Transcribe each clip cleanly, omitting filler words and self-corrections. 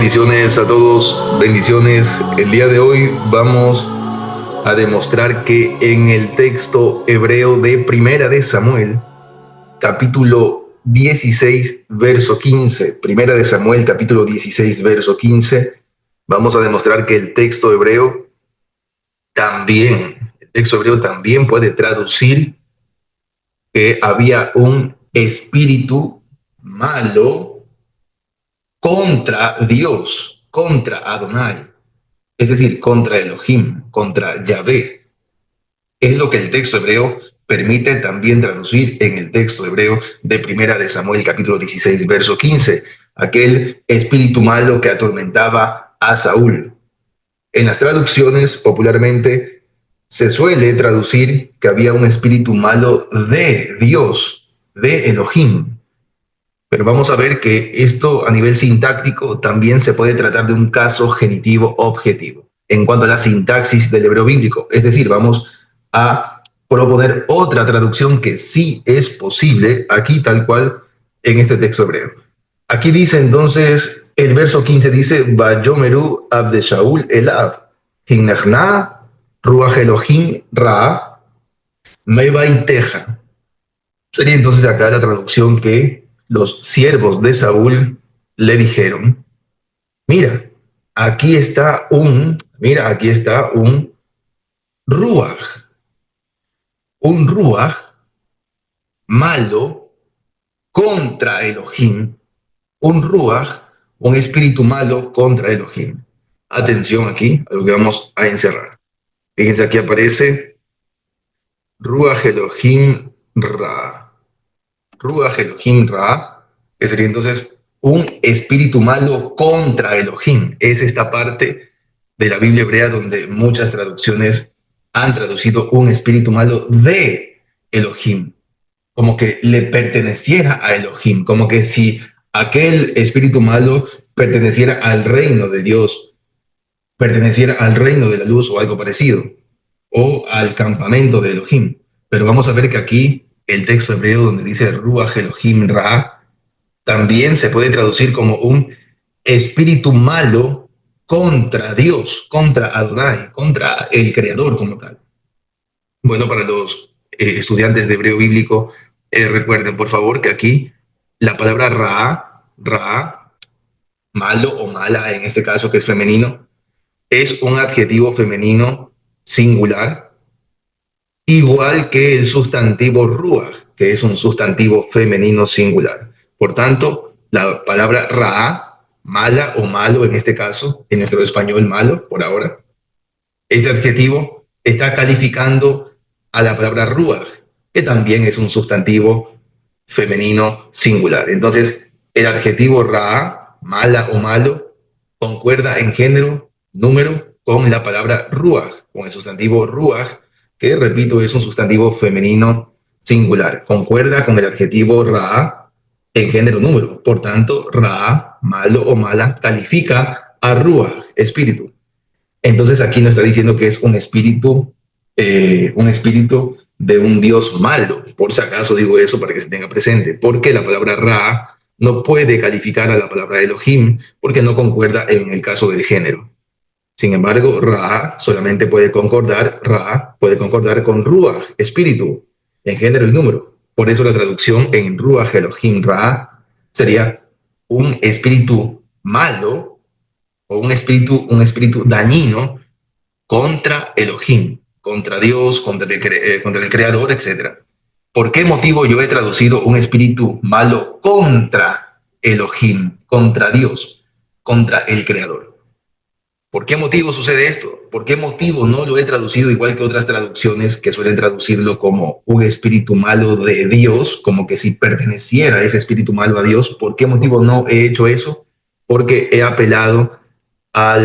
Bendiciones a todos, bendiciones. El día de hoy vamos a demostrar que en el texto hebreo de Primera de Samuel, capítulo 16, verso 15, Primera de Samuel, capítulo 16, verso 15, vamos a demostrar que el texto hebreo también puede traducir que había un espíritu malo contra Dios, contra Adonai, es decir, contra Elohim, contra Yahvé. Es lo que el texto hebreo permite también traducir en el texto hebreo de Primera de Samuel, capítulo 16, verso 15, aquel espíritu malo que atormentaba a Saúl. En las traducciones, popularmente, se suele traducir que había un espíritu malo de Dios, de Elohim. Pero vamos a ver que esto a nivel sintáctico también se puede tratar de un caso genitivo objetivo en cuanto a la sintaxis del hebreo bíblico. Es decir, vamos a proponer otra traducción que sí es posible aquí tal cual en este texto hebreo. Aquí dice entonces, el verso 15 dice, Vayomeru abde Shaul elav, hinnachna ruach Elohim ra, mevaiteja. Sería entonces acá la traducción que los siervos de Saúl le dijeron, mira, aquí está un ruaj malo contra Elohim, un espíritu malo contra Elohim. Atención aquí a lo que vamos a encerrar. Fíjense, aquí aparece ruaj Elohim ra. Ruach Elohim Ra, que sería entonces un espíritu malo contra Elohim. Es esta parte de la Biblia hebrea donde muchas traducciones han traducido un espíritu malo de Elohim, como que le perteneciera a Elohim, como que si aquel espíritu malo perteneciera al reino de Dios, perteneciera al reino de la luz o algo parecido, o al campamento de Elohim. Pero vamos a ver que aquí el texto hebreo donde dice Ruach Elohim Ra también se puede traducir como un espíritu malo contra Dios, contra Adonai, contra el Creador como tal. Bueno, para los estudiantes de hebreo bíblico, recuerden por favor que aquí la palabra Ra, malo o mala en este caso que es femenino, es un adjetivo femenino singular, igual que el sustantivo ruach, que es un sustantivo femenino singular. Por tanto, la palabra ra, mala o malo en este caso, en nuestro español malo por ahora, este adjetivo está calificando a la palabra ruach, que también es un sustantivo femenino singular. Entonces, el adjetivo ra, mala o malo, concuerda en género, número, con la palabra ruach, con el sustantivo ruach, que, repito, es un sustantivo femenino singular. Concuerda con el adjetivo ra en género número. Por tanto, ra, malo o mala, califica a ruach, espíritu. Entonces aquí nos está diciendo que es un espíritu de un Dios malo. Por si acaso digo eso para que se tenga presente. Porque la palabra ra no puede calificar a la palabra Elohim porque no concuerda en el caso del género. Sin embargo, Ra solamente puede concordar con Ruach, espíritu, en género y número. Por eso la traducción en Ruach Elohim Ra sería un espíritu malo o un espíritu dañino contra Elohim, contra Dios, contra el Creador, etc. ¿Por qué motivo yo he traducido un espíritu malo contra Elohim, contra Dios, contra el Creador? ¿Por qué motivo sucede esto? ¿Por qué motivo no lo he traducido igual que otras traducciones que suelen traducirlo como un espíritu malo de Dios, como que si perteneciera ese espíritu malo a Dios? ¿Por qué motivo no he hecho eso? Porque he apelado a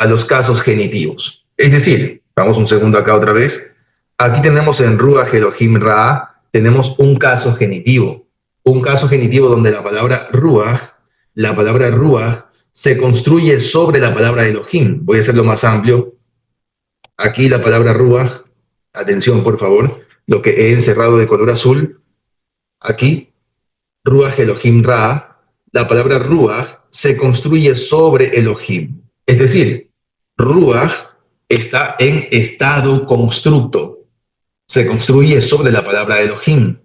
los casos genitivos. Es decir, vamos un segundo acá otra vez. Aquí tenemos en Ruach Elohim Ra, tenemos un caso genitivo donde la palabra Ruach se construye sobre la palabra Elohim. Voy a hacerlo más amplio. Aquí la palabra Ruach, atención por favor, lo que he encerrado de color azul, aquí, Ruach Elohim Ra, la palabra ruach se construye sobre Elohim. Es decir, ruach está en estado constructo. Se construye sobre la palabra Elohim.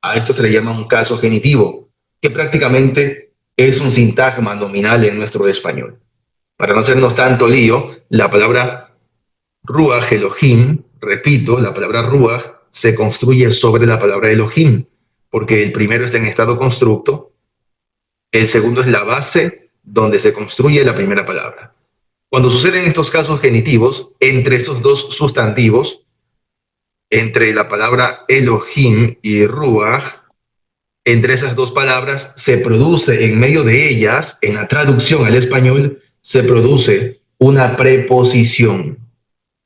A esto se le llama un caso genitivo, que prácticamente es un sintagma nominal en nuestro español. Para no hacernos tanto lío, la palabra ruach Elohim, repito, la palabra ruach se construye sobre la palabra Elohim, porque el primero está en estado constructo, el segundo es la base donde se construye la primera palabra. Cuando suceden estos casos genitivos, entre esos dos sustantivos, entre la palabra Elohim y ruach, entre esas dos palabras se produce en medio de ellas, en la traducción al español, se produce una preposición.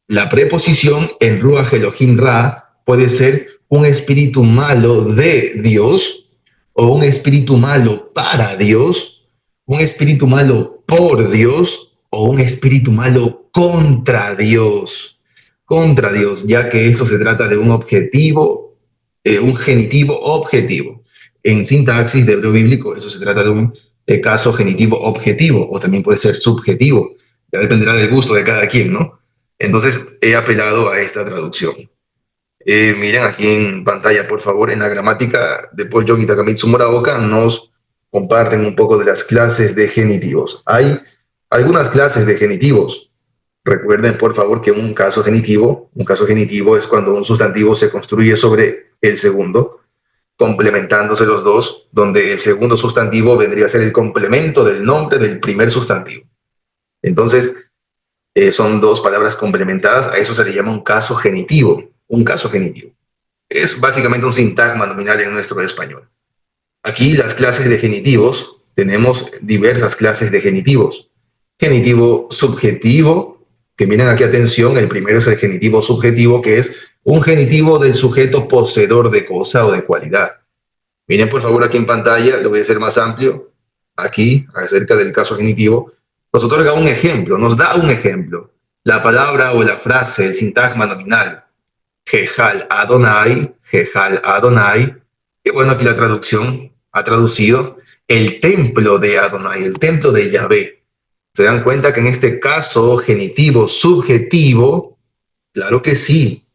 La preposición en ruach Elohim Ra puede ser un espíritu malo de Dios o un espíritu malo para Dios, un espíritu malo por Dios o un espíritu malo contra Dios. Contra Dios, ya que eso se trata de un objetivo, un genitivo objetivo. En sintaxis de hebreo bíblico, eso se trata de un caso genitivo objetivo o también puede ser subjetivo. Ya dependerá del gusto de cada quien, ¿no? Entonces he apelado a esta traducción. Miren aquí en pantalla, por favor, en la gramática de Paul Young y Takamitsu Muraoka nos comparten un poco de las clases de genitivos. Hay algunas clases de genitivos. Recuerden, por favor, que un caso genitivo es cuando un sustantivo se construye sobre el segundo, complementándose los dos, donde el segundo sustantivo vendría a ser el complemento del nombre del primer sustantivo. Entonces, son dos palabras complementadas, a eso se le llama un caso genitivo. Un caso genitivo. Es básicamente un sintagma nominal en nuestro español. Aquí las clases de genitivos, tenemos diversas clases de genitivos. Genitivo subjetivo, que miren aquí atención, el primero es el genitivo subjetivo, que es un genitivo del sujeto poseedor de cosa o de cualidad. Miren por favor aquí en pantalla, lo voy a hacer más amplio, aquí acerca del caso genitivo, nos otorga un ejemplo, nos da un ejemplo. La palabra o la frase, el sintagma nominal, Jehal Adonai, que bueno, aquí la traducción ha traducido el templo de Adonai, el templo de Yahvé. ¿Se dan cuenta que en este caso genitivo subjetivo, claro que sí,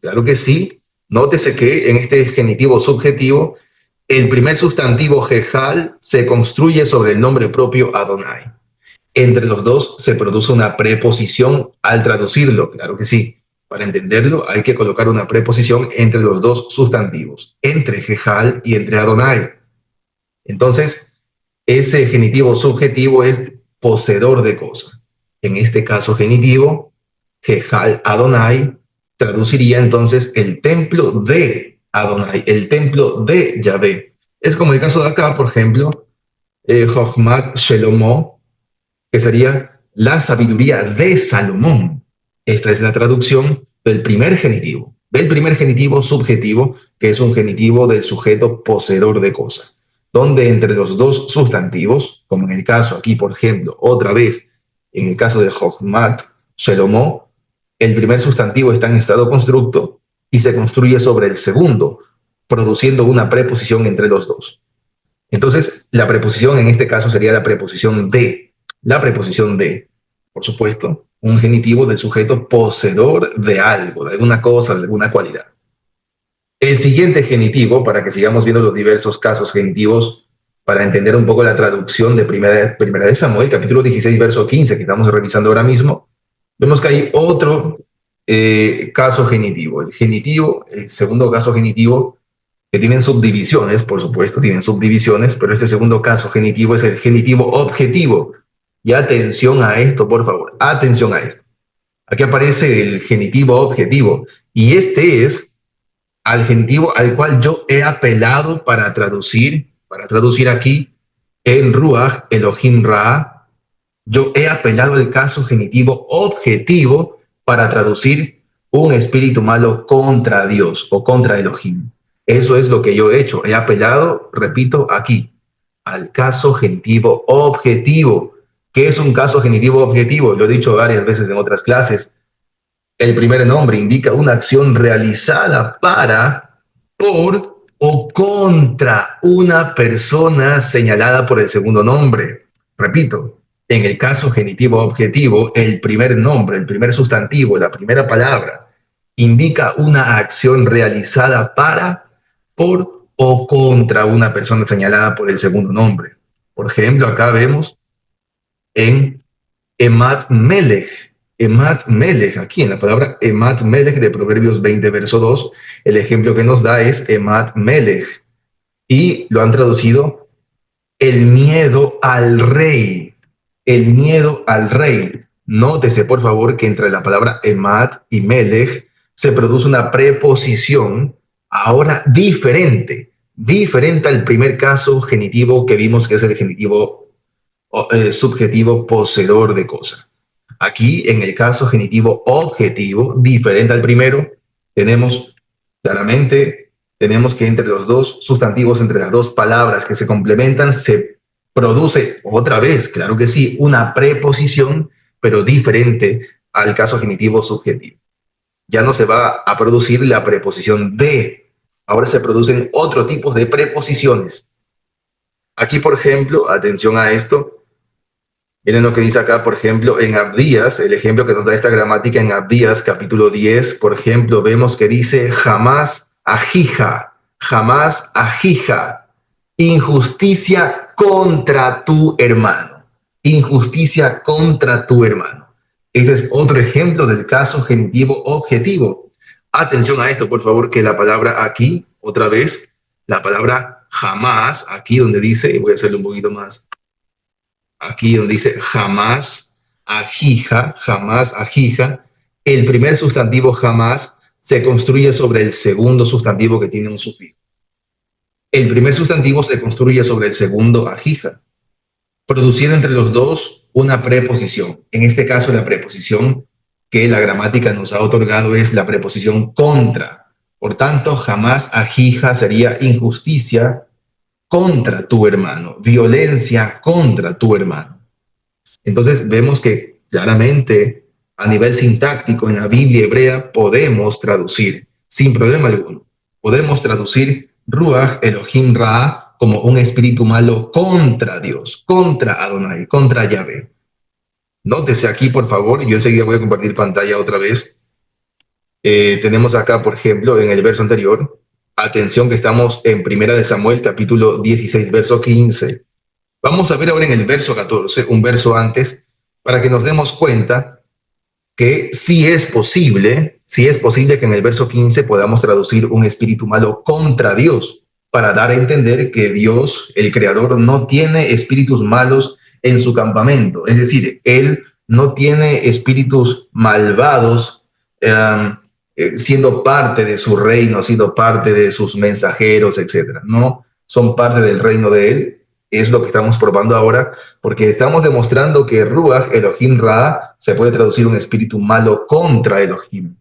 nótese que en este genitivo subjetivo, el primer sustantivo Jehal se construye sobre el nombre propio Adonai. Entre los dos se produce una preposición al traducirlo, claro que sí. Para entenderlo hay que colocar una preposición entre los dos sustantivos, entre Jehal y entre Adonai. Entonces, ese genitivo subjetivo es poseedor de cosa. En este caso genitivo, Jehal Adonai traduciría entonces el templo de Adonai, el templo de Yahvé. Es como el caso de acá, por ejemplo, Chochmat Shelomo, que sería la sabiduría de Salomón. Esta es la traducción del primer genitivo subjetivo, que es un genitivo del sujeto poseedor de cosa, donde entre los dos sustantivos, como en el caso aquí, por ejemplo, otra vez, en el caso de Chochmat Shelomo, el primer sustantivo está en estado constructo y se construye sobre el segundo, produciendo una preposición entre los dos. Entonces, la preposición en este caso sería la preposición de. La preposición de, por supuesto, un genitivo del sujeto poseedor de algo, de alguna cosa, de alguna cualidad. El siguiente genitivo, para que sigamos viendo los diversos casos genitivos, para entender un poco la traducción de primera de Samuel, capítulo 16, verso 15, que estamos revisando ahora mismo, vemos que hay otro caso genitivo. El segundo caso genitivo, que tienen subdivisiones, por supuesto, tienen subdivisiones, pero este segundo caso genitivo es el genitivo objetivo. Y atención a esto, por favor, atención a esto. Aquí aparece el genitivo objetivo, y este es al genitivo al cual yo he apelado para traducir aquí en Ruach Elohim Ra. Yo he apelado el caso genitivo objetivo para traducir un espíritu malo contra Dios o contra Elohim. Eso es lo que yo he hecho. He apelado, repito, aquí, al caso genitivo objetivo. ¿Qué es un caso genitivo objetivo? Lo he dicho varias veces en otras clases. El primer nombre indica una acción realizada por o contra una persona señalada por el segundo nombre. Repito, en el caso genitivo objetivo, el primer nombre, el primer sustantivo, la primera palabra, indica una acción realizada para, por o contra una persona señalada por el segundo nombre. Por ejemplo, acá vemos en Emat Melech. Emat Melech, aquí en la palabra Emat Melech de Proverbios 20, verso 2, el ejemplo que nos da es Emat Melech. Y lo han traducido el miedo al rey. El miedo al rey. Nótese, por favor, que entre la palabra Emat y Melech se produce una preposición ahora diferente. Diferente al primer caso genitivo que vimos, que es el genitivo subjetivo poseedor de cosa. Aquí, en el caso genitivo objetivo, diferente al primero, tenemos claramente, tenemos que entre los dos sustantivos, entre las dos palabras que se complementan, se produce otra vez, claro que sí, una preposición, pero diferente al caso genitivo subjetivo. Ya no se va a producir la preposición de, ahora se producen otro tipo de preposiciones. Aquí, por ejemplo, atención a esto, miren lo que dice acá, por ejemplo, en Abdías, el ejemplo que nos da esta gramática en Abdías, capítulo 10, por ejemplo, vemos que dice jamás ajija, injusticia contra tu hermano, injusticia contra tu hermano. Este es otro ejemplo del caso genitivo objetivo. Atención a esto, por favor, que la palabra aquí, otra vez, la palabra jamás, aquí donde dice, voy a hacerlo un poquito más, aquí donde dice jamás ajija, el primer sustantivo jamás se construye sobre el segundo sustantivo que tiene un sufijo. El primer sustantivo se construye sobre el segundo ajija, produciendo entre los dos una preposición. En este caso, la preposición que la gramática nos ha otorgado es la preposición contra. Por tanto, jamás ajija sería injusticia contra tu hermano, violencia contra tu hermano. Entonces vemos que claramente a nivel sintáctico en la Biblia hebrea podemos traducir sin problema alguno. Podemos traducir Ruach Elohim Ra como un espíritu malo contra Dios, contra Adonai, contra Yahvé. Nótese aquí, por favor, yo enseguida voy a compartir pantalla otra vez. Tenemos acá, por ejemplo, en el verso anterior, atención que estamos en 1 Samuel, capítulo 16, verso 15. Vamos a ver ahora en el verso 14, un verso antes, para que nos demos cuenta que sí es posible que en el verso 15 podamos traducir un espíritu malo contra Dios, para dar a entender que Dios, el Creador, no tiene espíritus malos en su campamento. Es decir, Él no tiene espíritus malvados siendo parte de su reino, siendo parte de sus mensajeros, etc. No son parte del reino de Él. Es lo que estamos probando ahora, porque estamos demostrando que Ruach Elohim Ra se puede traducir un espíritu malo contra Elohim.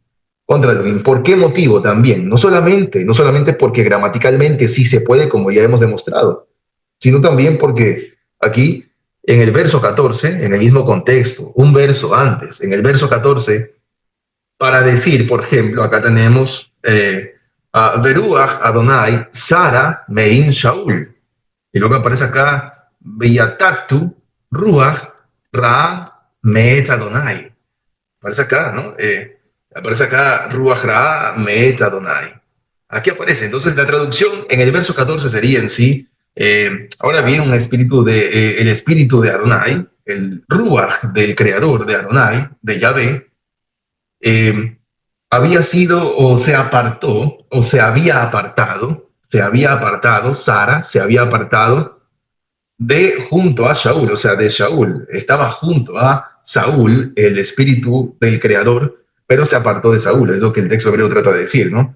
Contra Elohim. ¿Por qué motivo también? No solamente porque gramaticalmente sí se puede, como ya hemos demostrado, sino también porque aquí, en el verso 14, en el mismo contexto, un verso antes, en el verso 14, para decir, por ejemplo, acá tenemos Beruach Adonai Sara Mein Shaul. Y luego aparece acá, Beyataktu, Ruach, Ra, Meet Adonai. Aparece acá, ¿no? Aparece acá, Ruach, Ra, Meet Adonai. Aquí aparece. Entonces, la traducción en el verso 14 sería en sí, ahora bien, el espíritu de Adonai, el Ruach del creador de Adonai, de Yahvé, había sido o se apartó, o se había apartado, Sara se había apartado de junto a Shaul, o sea, de Shaul. Estaba junto a Saúl, el espíritu del creador, pero se apartó de Saúl, es lo que el texto hebreo trata de decir, ¿no?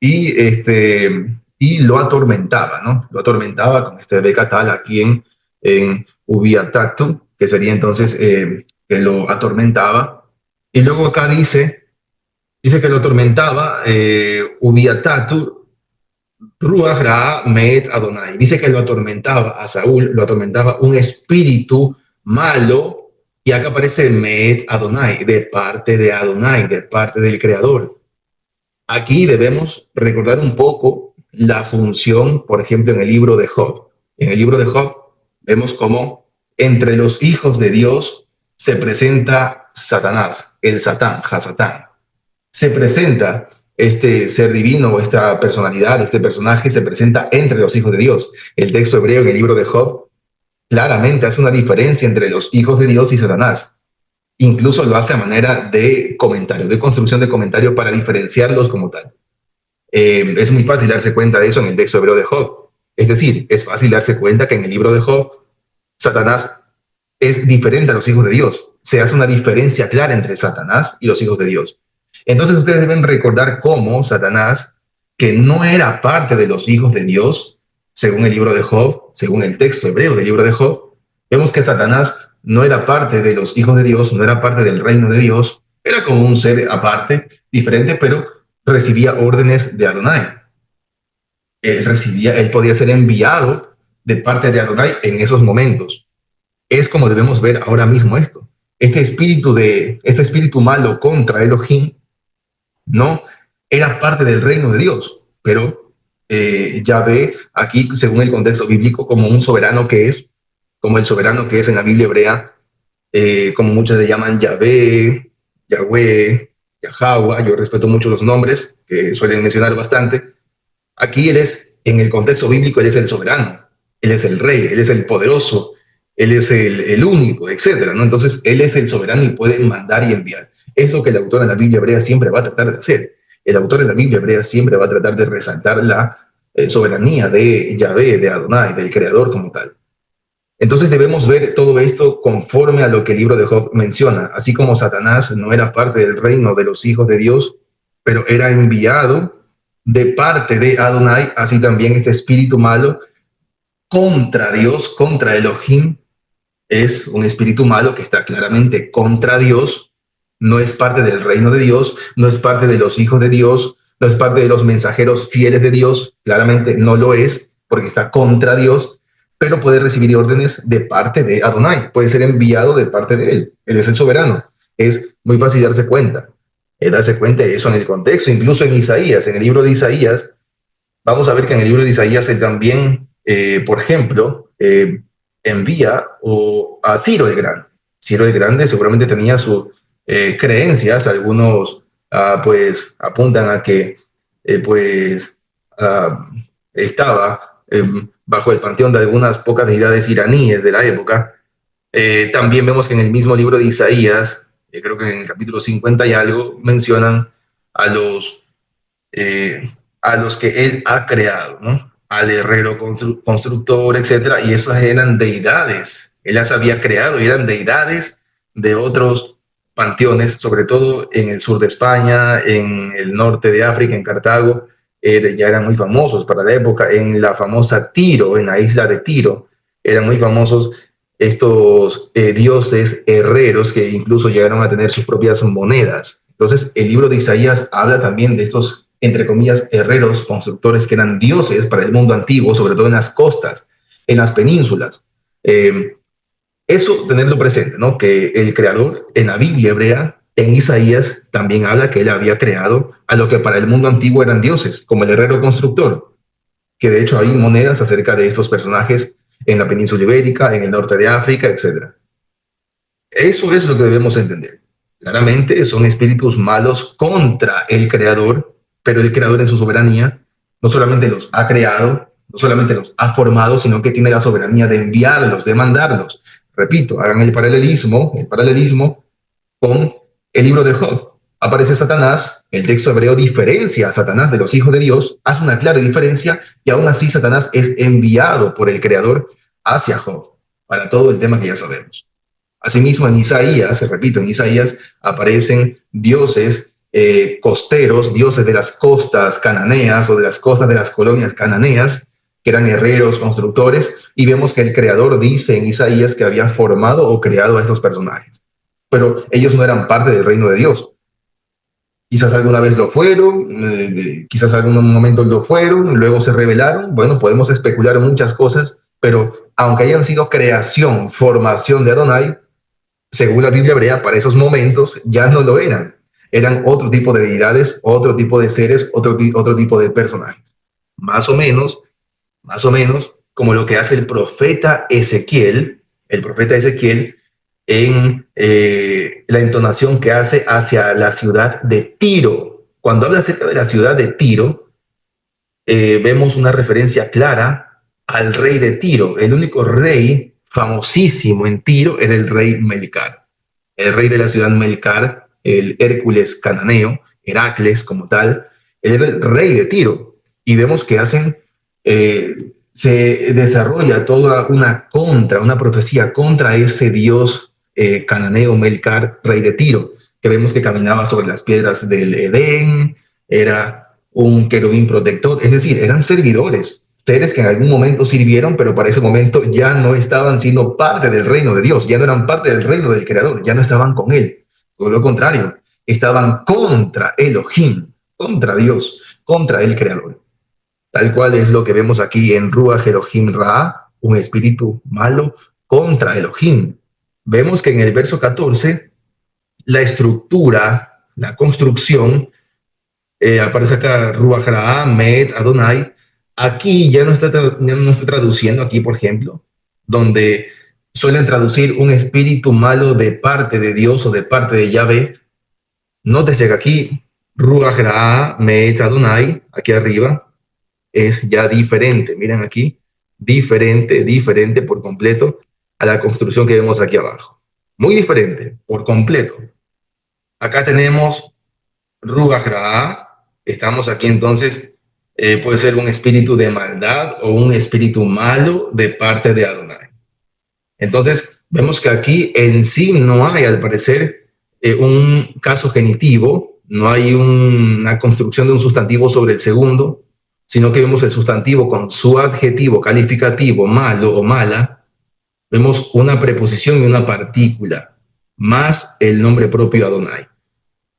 Y lo atormentaba, ¿no? Lo atormentaba con este Becatal aquí en Ubiatactu, que sería entonces que lo atormentaba. Y luego acá dice que lo atormentaba Ubiatactu, Ruach Ra Meet Adonai. Dice que lo atormentaba a Saúl, lo atormentaba un espíritu malo, y acá aparece Meet Adonai, de parte de parte del Creador. Aquí debemos recordar un poco la función, por ejemplo, en el libro de Job. En el libro de Job vemos cómo entre los hijos de Dios se presenta Satanás, el Satán, Hasatán. Se presenta este ser divino o esta personalidad, este personaje se presenta entre los hijos de Dios. El texto hebreo en el libro de Job claramente hace una diferencia entre los hijos de Dios y Satanás. Incluso lo hace a manera de comentario, de construcción de comentario para diferenciarlos como tal. Es muy fácil darse cuenta de eso en el texto hebreo de Job. Es decir, es fácil darse cuenta que en el libro de Job, Satanás es diferente a los hijos de Dios. Se hace una diferencia clara entre Satanás y los hijos de Dios. Entonces ustedes deben recordar cómo Satanás, que no era parte de los hijos de Dios, según el libro de Job, según el texto hebreo del libro de Job, vemos que Satanás no era parte de los hijos de Dios, no era parte del reino de Dios, era como un ser aparte, diferente, pero recibía órdenes de Adonai. Él podía ser enviado de parte de Adonai en esos momentos. Es como debemos ver ahora mismo esto. Este espíritu malo contra Elohim no era parte del reino de Dios, pero Yahvé aquí, según el contexto bíblico, como un soberano que es, como el soberano que es en la Biblia hebrea, como muchos le llaman Yahvé, Yahweh, Yahweh. Yo respeto mucho los nombres que suelen mencionar bastante. Aquí él es, en el contexto bíblico, él es el soberano, él es el rey, él es el poderoso, él es el único, etcétera, ¿no? Entonces, él es el soberano y puede mandar y enviar. Es lo que el autor en la Biblia hebrea siempre va a tratar de hacer. El autor en la Biblia hebrea siempre va a tratar de resaltar la soberanía de Yahvé, de Adonai, del creador como tal. Entonces debemos ver todo esto conforme a lo que el libro de Job menciona. Así como Satanás no era parte del reino de los hijos de Dios, pero era enviado de parte de Adonai, así también este espíritu malo contra Dios, contra Elohim, es un espíritu malo que está claramente contra Dios, no es parte del reino de Dios, no es parte de los hijos de Dios, no es parte de los mensajeros fieles de Dios, claramente no lo es, porque está contra Dios, pero puede recibir órdenes de parte de Adonai, puede ser enviado de parte de él. Él es el soberano. Es muy fácil darse cuenta de eso en el contexto, incluso en Isaías, en el libro de Isaías. Vamos a ver que en el libro de Isaías él también, por ejemplo, envía a Ciro el Grande. Ciro el Grande seguramente tenía sus creencias, algunos pues apuntan a que estaba bajo el panteón de algunas pocas deidades iraníes de la época. También vemos que en el mismo libro de Isaías, creo que en el capítulo 50 y algo, mencionan a los, a los que él ha creado, ¿no? Al herrero constructor, etcétera, y esas eran deidades. Él las había creado y eran deidades de otros panteones, sobre todo en el sur de España, en el norte de África, en Cartago. Ya eran muy famosos para la época. En la famosa Tiro, en la isla de Tiro, eran muy famosos estos dioses herreros que incluso llegaron a tener sus propias monedas. Entonces, el libro de Isaías habla también de estos, entre comillas, herreros, constructores que eran dioses para el mundo antiguo, sobre todo en las costas, en las penínsulas. Eso tenerlo presente, ¿no? Que el creador en la Biblia hebrea, en Isaías, también habla que él había creado a lo que para el mundo antiguo eran dioses, como el herrero constructor, que de hecho hay monedas acerca de estos personajes en la península ibérica, en el norte de África, etc. Eso es lo que debemos entender. Claramente son espíritus malos contra el creador, pero el creador en su soberanía no solamente los ha creado, no solamente los ha formado, sino que tiene la soberanía de enviarlos, de mandarlos. Repito, hagan el paralelismo con el libro de Job. Aparece Satanás, el texto hebreo diferencia a Satanás de los hijos de Dios, hace una clara diferencia, y aún así Satanás es enviado por el Creador hacia Job, para todo el tema que ya sabemos. Asimismo, en Isaías, repito, en Isaías aparecen dioses costeros, dioses de las costas cananeas o de las costas de las colonias cananeas, que eran herreros, constructores, y vemos que el Creador dice en Isaías que había formado o creado a estos personajes. Pero ellos no eran parte del reino de Dios. Quizás alguna vez lo fueron, quizás algún momento lo fueron, luego se rebelaron. Bueno, podemos especular muchas cosas, pero aunque hayan sido creación, formación de Adonai, según la Biblia hebrea, para esos momentos ya no lo eran. Eran otro tipo de deidades, otro tipo de seres, otro tipo de personajes. más o menos como lo que hace el profeta Ezequiel en la entonación que hace hacia la ciudad de Tiro. Cuando habla acerca de la ciudad de Tiro, vemos una referencia clara al rey de Tiro. El único rey famosísimo en Tiro era el rey Melcar. El rey de la ciudad Melcar, el Hércules cananeo, Heracles como tal, era el rey de Tiro. Y vemos que se desarrolla toda una profecía contra ese dios cananeo Melcar, rey de Tiro, que vemos que caminaba sobre las piedras del Edén, era un querubín protector, es decir, eran servidores, seres que en algún momento sirvieron, pero para ese momento ya no estaban siendo parte del reino de Dios, ya no eran parte del reino del Creador, ya no estaban con él. Todo lo contrario, estaban contra Elohim, contra Dios, contra el Creador. Tal cual es lo que vemos aquí en Ruach Elohim Ra, un espíritu malo contra Elohim. Vemos que en el verso 14, la estructura, la construcción, aparece acá Ruach Ra, Met, Adonai. Aquí ya no está traduciendo, aquí por ejemplo, donde suelen traducir un espíritu malo de parte de Dios o de parte de Yahvé. Nótese que aquí Ruach Ra, Met, Adonai, aquí arriba, es ya diferente. Miren aquí, diferente por completo a la construcción que vemos aquí abajo. Muy diferente, por completo. Acá tenemos Ruach Ra. Estamos aquí entonces, puede ser un espíritu de maldad o un espíritu malo de parte de Adonai. Entonces, vemos que aquí en sí no hay, al parecer, un caso genitivo, no hay una construcción de un sustantivo sobre el segundo, sino que vemos el sustantivo con su adjetivo calificativo, malo o mala, vemos una preposición y una partícula, más el nombre propio Adonai.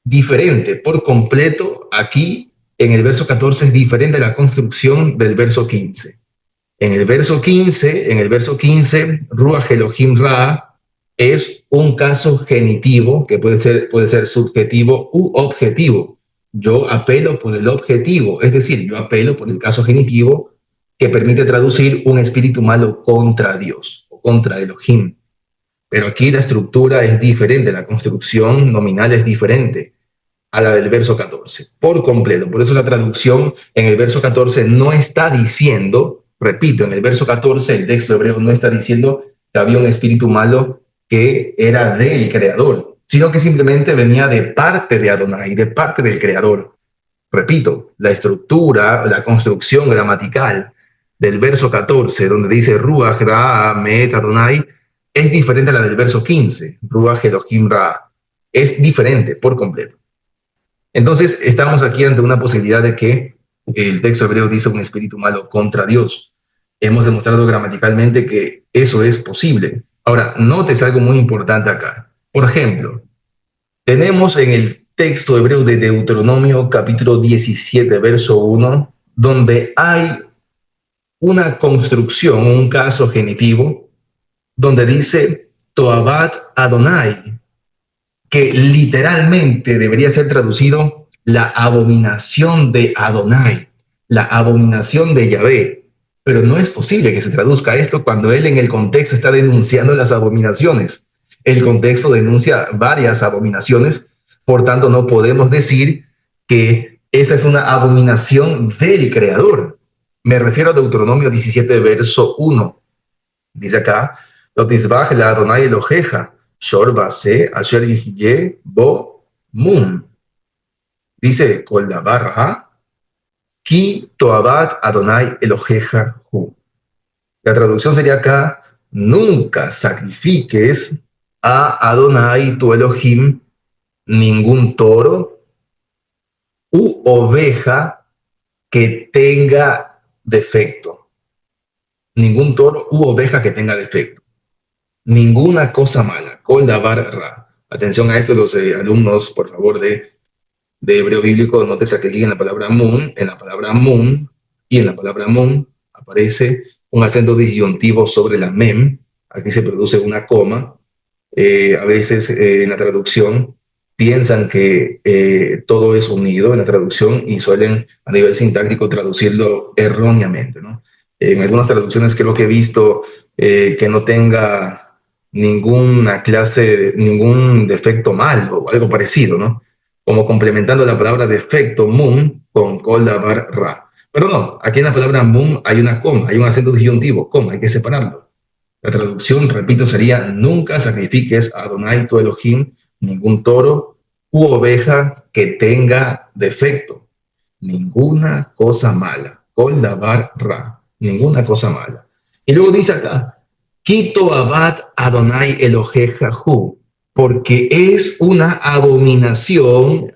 Diferente por completo aquí en el verso 14 es diferente a la construcción del verso 15. En el verso 15, Ruach Elohim Ra es un caso genitivo que puede ser subjetivo u objetivo. Yo apelo por el objetivo, es decir, yo apelo por el caso genitivo que permite traducir un espíritu malo contra Dios o contra Elohim. Pero aquí la estructura es diferente, la construcción nominal es diferente a la del verso 14, por completo. Por eso la traducción en el verso 14 no está diciendo, repito, en el verso 14 el texto hebreo no está diciendo que había un espíritu malo que era del Creador, sino que simplemente venía de parte de Adonai, de parte del Creador. Repito, la estructura, la construcción gramatical del verso 14, donde dice Ruach Ra, Met Adonai, es diferente a la del verso 15, Ruach Elohim Ra. Es diferente por completo. Entonces, estamos aquí ante una posibilidad de que el texto hebreo dice un espíritu malo contra Dios. Hemos demostrado gramaticalmente que eso es posible. Ahora, notes algo muy importante acá. Por ejemplo, tenemos en el texto hebreo de Deuteronomio, capítulo 17, verso 1, donde hay una construcción, un caso genitivo, donde dice Toabat Adonai, que literalmente debería ser traducido la abominación de Adonai, la abominación de Yahvé. Pero no es posible que se traduzca esto cuando él en el contexto está denunciando las abominaciones. El contexto denuncia varias abominaciones, por tanto no podemos decir que esa es una abominación del Creador. Me refiero a Deuteronomio 17, verso 1. Dice acá, lo tisbaj la Adonai Eloheja, Shor base asher yihye bo mun. Dice, kol davar ha, ki toabat Adonai Eloheja hu. La traducción sería acá, nunca sacrifiques a Adonai tu Elohim ningún toro u oveja que tenga defecto. Ningún toro u oveja que tenga defecto. Ninguna cosa mala. Kol davar ra. Atención a esto, los alumnos, por favor, de hebreo bíblico, nótese que aquí en la palabra mun y en la palabra mun aparece un acento disyuntivo sobre la mem. Aquí se produce una coma. A veces en la traducción piensan que todo es unido en la traducción y suelen a nivel sintáctico traducirlo erróneamente, ¿no? En algunas traducciones creo que he visto que no tenga ninguna clase, ningún defecto mal o algo parecido, ¿no? Como complementando la palabra defecto, mum, con kol davar ra. Pero no, aquí en la palabra mum hay una coma, hay un acento disyuntivo, coma, hay que separarlo. La traducción, repito, sería: nunca sacrifiques a Adonai tu Elohim ningún toro u oveja que tenga defecto, ninguna cosa mala. Kol davar ra, ninguna cosa mala. Y luego dice acá: Quito abad Adonai Eloheja hu, porque es una abominación.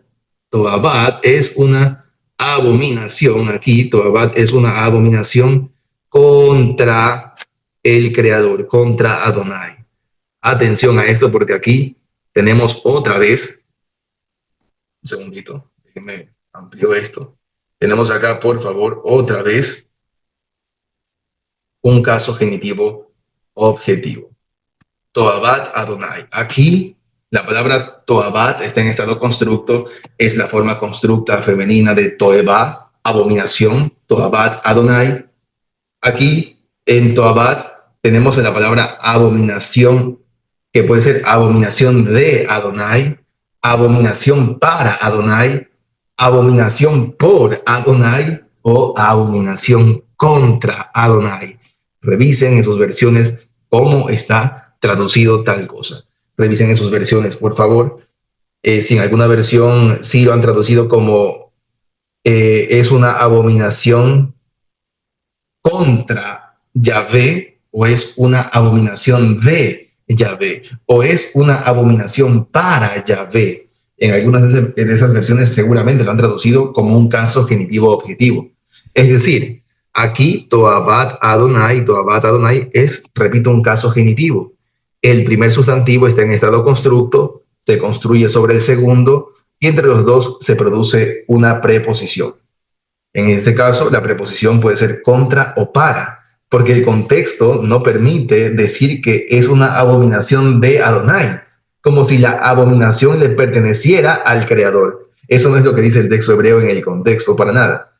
Toabad es una abominación. Aquí Toabad es una abominación contra el Creador, contra Adonai. Atención a esto, porque aquí tenemos otra vez, un segundito, déjenme ampliar esto. Tenemos acá, por favor, otra vez un caso genitivo objetivo. Toabat Adonai. Aquí la palabra Toabat está en estado constructo, es la forma constructa femenina de Toeba, abominación, Toabat Adonai. Aquí en Toabat tenemos la palabra abominación, que puede ser abominación de Adonai, abominación para Adonai, abominación por Adonai o abominación contra Adonai. Revisen en sus versiones cómo está traducido tal cosa. Revisen en sus versiones, por favor. Si en alguna versión sí lo han traducido como es una abominación contra Yahvé, o es una abominación de Yahvé, o es una abominación para Yahvé. En algunas de esas versiones seguramente lo han traducido como un caso genitivo objetivo. Es decir, aquí Toabat Adonai es, repito, un caso genitivo. El primer sustantivo está en estado constructo, se construye sobre el segundo y entre los dos se produce una preposición. En este caso, la preposición puede ser contra o para, porque el contexto no permite decir que es una abominación de Adonai, como si la abominación le perteneciera al Creador. Eso no es lo que dice el texto hebreo en el contexto, para nada.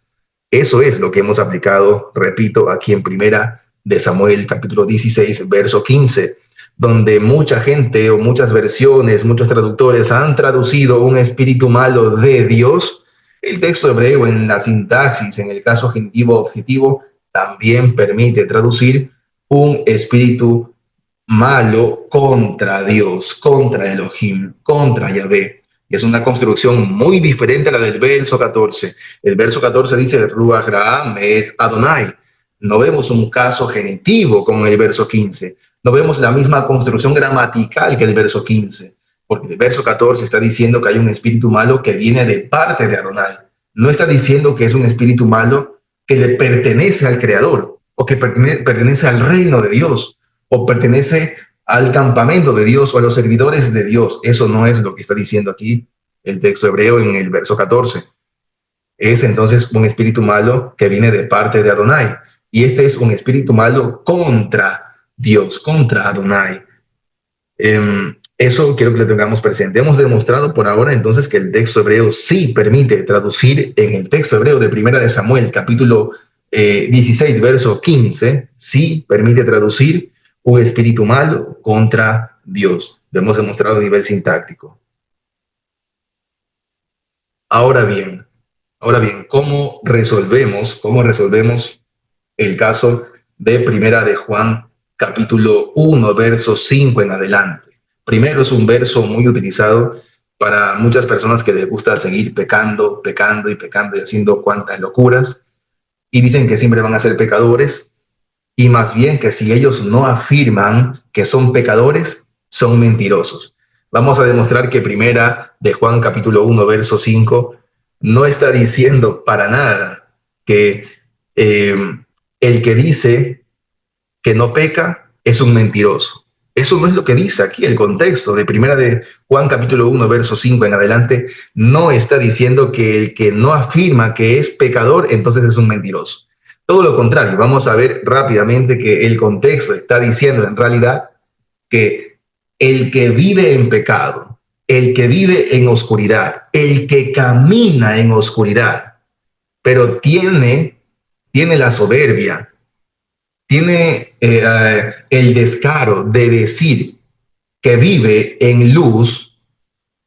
Eso es lo que hemos aplicado, repito, aquí en Primera de Samuel, capítulo 16, verso 15, donde mucha gente o muchas versiones, muchos traductores han traducido un espíritu malo de Dios. El texto hebreo en la sintaxis, en el caso genitivo objetivo, también permite traducir un espíritu malo contra Dios, contra Elohim, contra Yahvé. Y es una construcción muy diferente a la del verso 14. El verso 14 dice: Ruach Ra Met Adonai. No vemos un caso genitivo como en el verso 15. No vemos la misma construcción gramatical que el verso 15. Porque el verso 14 está diciendo que hay un espíritu malo que viene de parte de Adonai. No está diciendo que es un espíritu malo que le pertenece al Creador o que pertenece al reino de Dios o pertenece al campamento de Dios o a los servidores de Dios. Eso no es lo que está diciendo aquí el texto hebreo en el verso 14. Es entonces un espíritu malo que viene de parte de Adonai. Y este es un espíritu malo contra Dios, contra Adonai. Eso quiero que lo tengamos presente. Hemos demostrado por ahora entonces que el texto hebreo sí permite traducir en el texto hebreo de Primera de Samuel, capítulo 16, verso 15, sí permite traducir un espíritu malo contra Dios. Lo hemos demostrado a nivel sintáctico. Ahora bien, ¿cómo resolvemos el caso de Primera de Juan, capítulo 1, verso 5 en adelante? Primero, es un verso muy utilizado para muchas personas que les gusta seguir pecando y haciendo cuantas locuras, y dicen que siempre van a ser pecadores, y más bien que si ellos no afirman que son pecadores, son mentirosos. Vamos a demostrar que Primera de Juan, capítulo 1, verso 5, no está diciendo para nada que el que dice que no peca es un mentiroso. Eso no es lo que dice aquí el contexto de Primera de Juan, capítulo 1, verso 5 en adelante. No está diciendo que el que no afirma que es pecador, entonces es un mentiroso. Todo lo contrario, vamos a ver rápidamente que el contexto está diciendo en realidad que el que vive en pecado, el que vive en oscuridad, el que camina en oscuridad, pero tiene la soberbia, tiene el descaro de decir que vive en luz,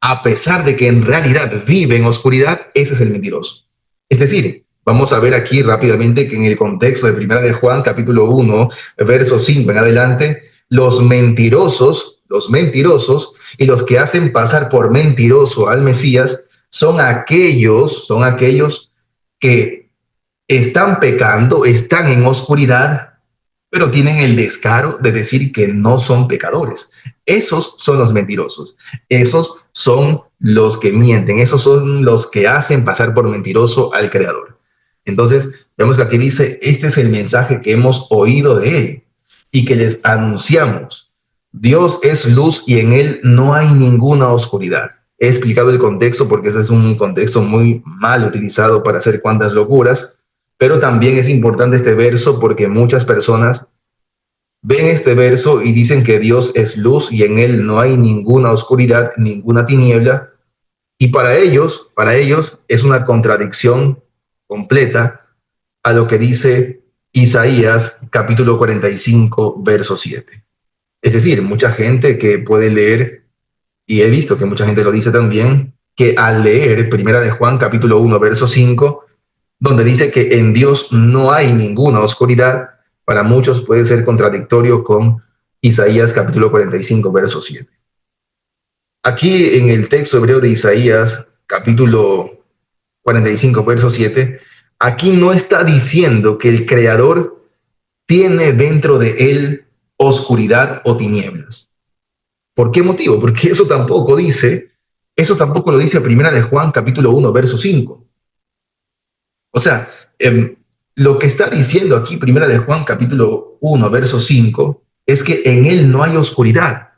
a pesar de que en realidad vive en oscuridad, ese es el mentiroso. Es decir, vamos a ver aquí rápidamente que en el contexto de Primera de Juan, capítulo 1, verso 5 en adelante, los mentirosos y los que hacen pasar por mentiroso al Mesías son aquellos que están pecando, están en oscuridad, pero tienen el descaro de decir que no son pecadores. Esos son los mentirosos. Esos son los que mienten. Esos son los que hacen pasar por mentiroso al Creador. Entonces, vemos que aquí dice, este es el mensaje que hemos oído de Él y que les anunciamos. Dios es luz y en Él no hay ninguna oscuridad. He explicado el contexto porque ese es un contexto muy mal utilizado para hacer cuantas locuras, pero también es importante este verso porque muchas personas ven este verso y dicen que Dios es luz y en Él no hay ninguna oscuridad, ninguna tiniebla, y para ellos es una contradicción completa a lo que dice Isaías capítulo 45, verso 7. Es decir, mucha gente que puede leer, y he visto que mucha gente lo dice también, que al leer Primera de Juan capítulo 1, verso 5, donde dice que en Dios no hay ninguna oscuridad, para muchos puede ser contradictorio con Isaías capítulo 45, verso 7. Aquí en el texto hebreo de Isaías capítulo 45, verso 7, aquí no está diciendo que el Creador tiene dentro de él oscuridad o tinieblas. ¿Por qué motivo? Porque eso tampoco lo dice Primera de Juan capítulo 1, verso 5. O sea, lo que está diciendo aquí Primera de Juan capítulo 1, verso 5, es que en él no hay oscuridad.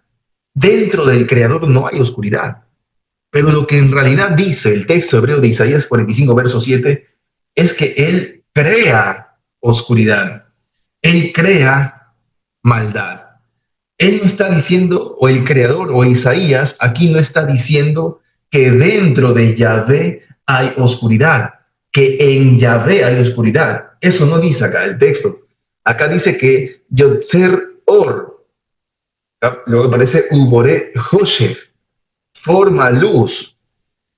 Dentro del Creador no hay oscuridad. Pero lo que en realidad dice el texto hebreo de Isaías 45, verso 7, es que él crea oscuridad. Él crea maldad. Él no está diciendo, o el Creador, o Isaías, aquí no está diciendo que dentro de Yahvé hay oscuridad, que en Yahvé hay oscuridad. Eso no dice acá el texto. Acá dice que Yotzer Or, luego aparece Ubore Hosher, forma luz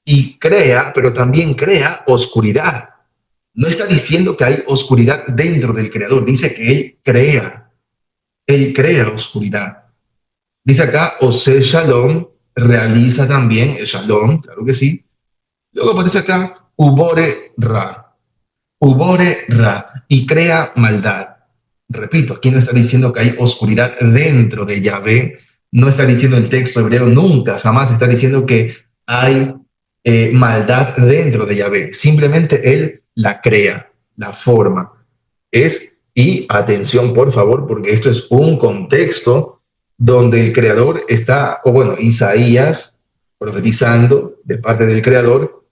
y crea, pero también crea oscuridad. No está diciendo que hay oscuridad dentro del Creador, dice que Él crea oscuridad. Dice acá, Ose Shalom, realiza también el Shalom, claro que sí. Luego aparece acá, Ubore Ra, y crea maldad. Repito, aquí no está diciendo que hay oscuridad dentro de Yahvé, no está diciendo el texto hebreo nunca, jamás está diciendo que hay maldad dentro de Yahvé. Simplemente Él la crea, la forma. Y atención por favor, porque esto es un contexto donde el Creador está, o bueno, Isaías profetizando de parte del Creador.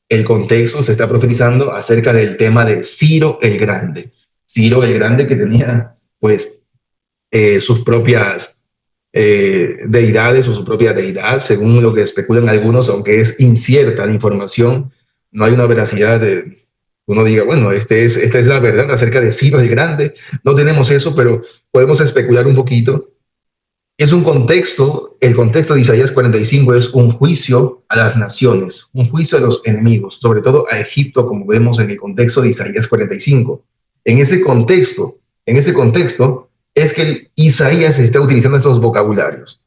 El contexto se está profetizando acerca del tema de Ciro el Grande. Ciro el Grande que tenía pues sus propias deidades o su propia deidad, según lo que especulan algunos, aunque es incierta la información, no hay una veracidad de uno diga, bueno, esta es la verdad acerca de Ciro el Grande. No tenemos eso, pero podemos especular un poquito. Es un contexto, el contexto de Isaías 45 es un juicio a las naciones, un juicio a los enemigos, sobre todo a Egipto, como vemos en el contexto de Isaías 45. En ese contexto es que Isaías está utilizando estos vocabularios.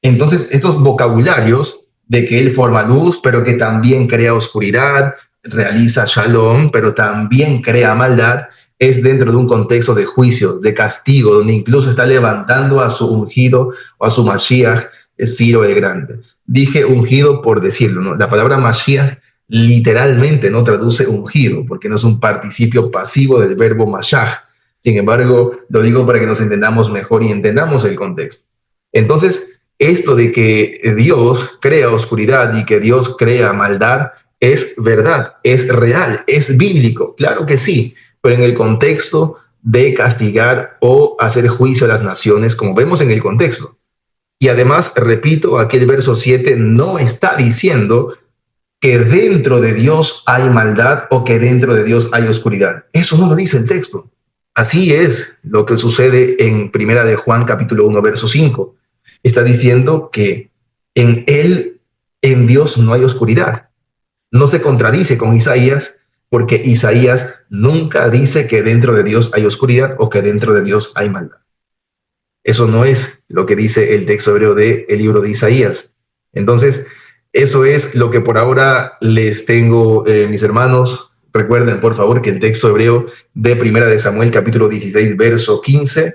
Entonces, estos vocabularios de que él forma luz, pero que también crea oscuridad, realiza shalom, pero también crea maldad, es dentro de un contexto de juicio, de castigo, donde incluso está levantando a su ungido o a su Mashiach, Ciro el Grande. Dije ungido por decirlo, ¿no? La palabra Mashiach literalmente no traduce ungido, porque no es un participio pasivo del verbo Mashiach. Sin embargo, lo digo para que nos entendamos mejor y entendamos el contexto. Entonces, esto de que Dios crea oscuridad y que Dios crea maldad es verdad, es real, es bíblico, claro que sí, pero en el contexto de castigar o hacer juicio a las naciones, como vemos en el contexto. Y además, repito, aquí el verso 7 no está diciendo que dentro de Dios hay maldad o que dentro de Dios hay oscuridad. Eso no lo dice el texto. Así es lo que sucede en Primera de Juan capítulo 1 verso 5. Está diciendo que en él, en Dios no hay oscuridad. No se contradice con Isaías, porque Isaías nunca dice que dentro de Dios hay oscuridad o que dentro de Dios hay maldad. Eso no es lo que dice el texto hebreo del libro de Isaías. Entonces, eso es lo que por ahora les tengo, mis hermanos. Recuerden, por favor, que el texto hebreo de Primera de Samuel, capítulo 16, verso 15,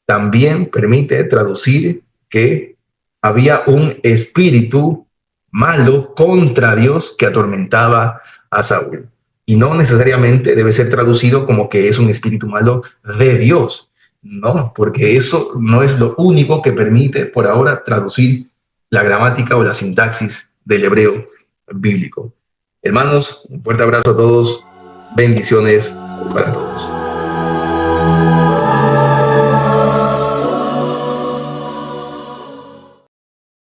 también permite traducir que había un espíritu malo contra Dios que atormentaba a Saúl. Y no necesariamente debe ser traducido como que es un espíritu malo de Dios. No, porque eso no es lo único que permite por ahora traducir la gramática o la sintaxis del hebreo bíblico. Hermanos, un fuerte abrazo a todos. Bendiciones para todos.